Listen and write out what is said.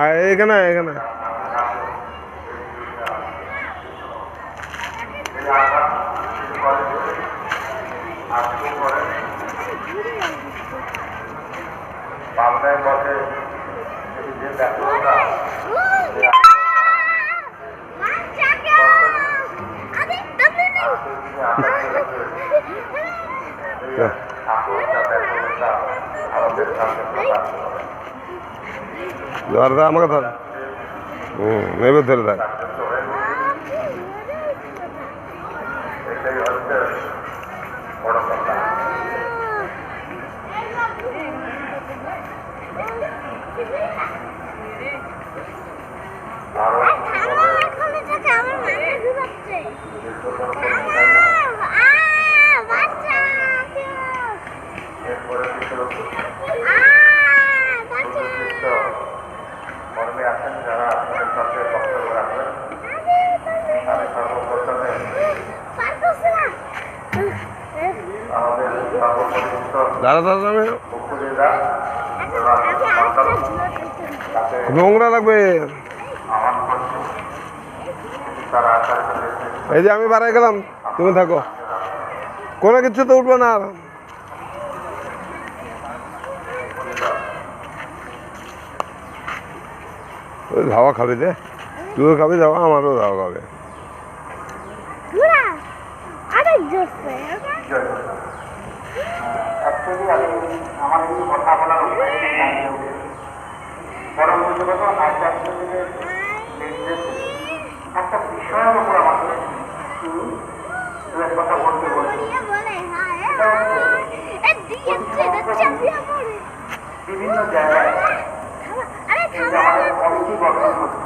এখানে এখানে বাংলায় বসে যে ব্যাপারটা ধর আমাকে ধর নেবে ধরে থাক এটাই হচ্ছে বড় কথা। কর্মী আছেন যারা আপনাদের সাথে বক্তব্য রাখবেন, আমি সর্বপ্রথমে আমাদের সর্বপরিচিত উপজেলা নোংরা লাগবে। আহ্বান করছি তারা আশা করে এই যে আমি বাড়াই গেলাম, তুমি থাকো, কোনো কিছু তো উঠবে না। ওই ধাওয়া খাবি দে, তুইও খাবি ধাওয়া, আমারও ধাওয়া খাবে। অ্যাকচুয়ালি আমার এই কথা বলার পরবর্তী কথা একটা বিষয়ের উপর আমাকে কথা বলতে বলছি। বিভিন্ন জায়গায় আমাদের কমিটি গঠন করছে